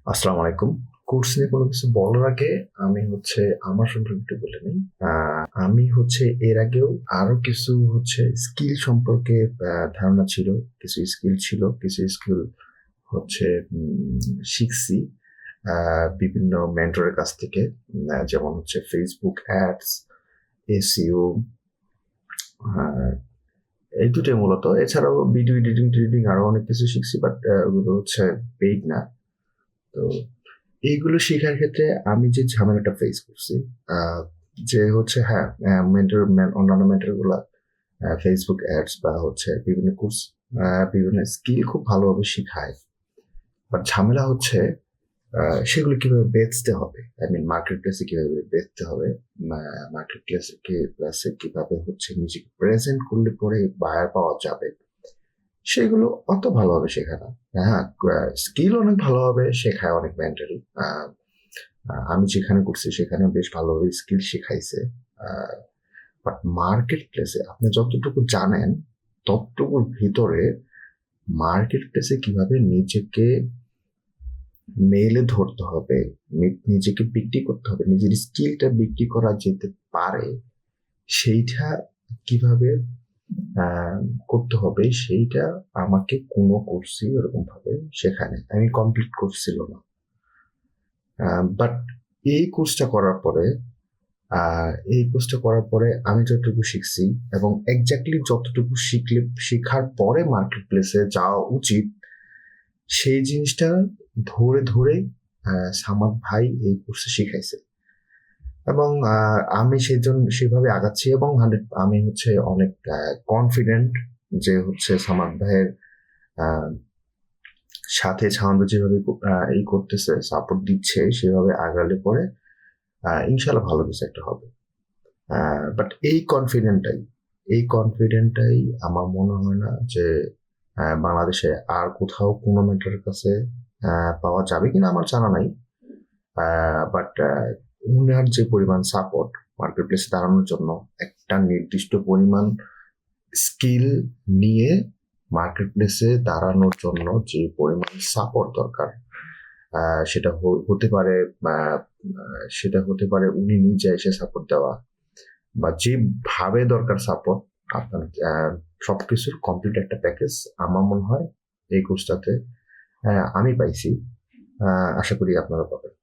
আসসালামু আলাইকুম। কোর্স নিয়ে কোনো কিছু বলার আগে আমি আমার সম্পর্কে একটু বলে নিই। আমি এর আগেও আরো কিছু স্কিল সম্পর্কে ধারণা ছিল। কিছু স্কিল ছিল, কিছু স্কিল হচ্ছে শিখছি বিভিন্ন মেন্টরের কাছ থেকে। যেমন Facebook অ্যাডস, SEO, আ এই দুটোই মূলত। এছাড়াও ভিডিও এডিটিং আরো অনেক কিছু শিখছি, বাট ওগুলো পেইড না। তো এইগুলো শেখার ক্ষেত্রে আমি যে ঝামেলাটা ফেস করছি, আহ, যে হ্যাঁ, অন্যান্য মেন্টর গুলা ফেসবুক অ্যাডস বা বিভিন্ন কোর্স, বিভিন্ন স্কিল খুব ভালোভাবে শেখায়। বাট ঝামেলা সেগুলো কিভাবে বেচতে হবে, আই মিন মার্কেট প্লেসে কিভাবে বেচতে হবে, মার্কেট প্লেসে কিভাবে নিজেকে প্রেজেন্ট করলে পরে বায়ার পাওয়া যাবে, সেগুলো অত ভালোভাবে শেখায় না। হ্যাঁ, স্কিল অনেক ভালোভাবে শেখায় অনেক মেন্টালি। আমি যেখানে করছি সেখানে বেশ ভালোভাবে স্কিল শিখাইছে। বাট মার্কেট প্লেসে আপনি যতটুকু জানেন ততটুকুর ভিতরে মার্কেট প্লেসে কিভাবে নিজেকে মেলে ধরতে হবে, নিজেকে বিক্রি করতে হবে, নিজের স্কিলটা বিক্রি করা যেতে পারে, সেইটা কিভাবে আহ, করতে হবে, সেইটা আমাকে কোনো কোর্সই ওরকম ভাবে শেখায়নি। আমি কমপ্লিট করছিল না। বাট এই কোর্সটা করার পরে আমি যতটুকু শিখছি এবং এক্স্যাক্টলি যতটুকু শেখার পরে মার্কেট প্লেসে যাওয়া উচিত, সেই জিনিসটা ধরে ধরে সামাদ ভাই এই কোর্সে শিখাইছে। এবং আমি সেভাবে আগাচ্ছি এবং আমি অনেক কনফিডেন্ট যে সামাদ ভাইয়ের আহ, সাথে ছান্দ যেভাবে এই করতেছে, সাপোর্ট দিচ্ছে, সেভাবে আগালে পরে ইনশাল্লাহ ভালো কিছু একটা হবে। বাট এই কনফিডেন্টটাই আমার মনে হয় না যে বাংলাদেশে আর কোথাও কোনো মেন্টরের কাছে পাওয়া যাবে কিনা আমার জানা নাই। বাট উনার যে পরিমাণ সাপোর্ট মার্কেট প্লেসে দাঁড়ানোর জন্য, একটা নির্দিষ্ট পরিমাণ স্কিল নিয়ে মার্কেট প্লেসে দাঁড়ানোর জন্য যে পরিমাণ সাপোর্ট দরকার, আহ, সেটা হ- হতে পারে আহ, সেটা হতে পারে উনি নিজে এসে সাপোর্ট দেওয়া, বা যেভাবে দরকার সাপোর্ট আপনার, সবকিছুর কমপ্লিট একটা প্যাকেজ আমার মনে হয় এই কোর্সটাতে আমি পাইছি। আশা করি আপনারা পাবেন।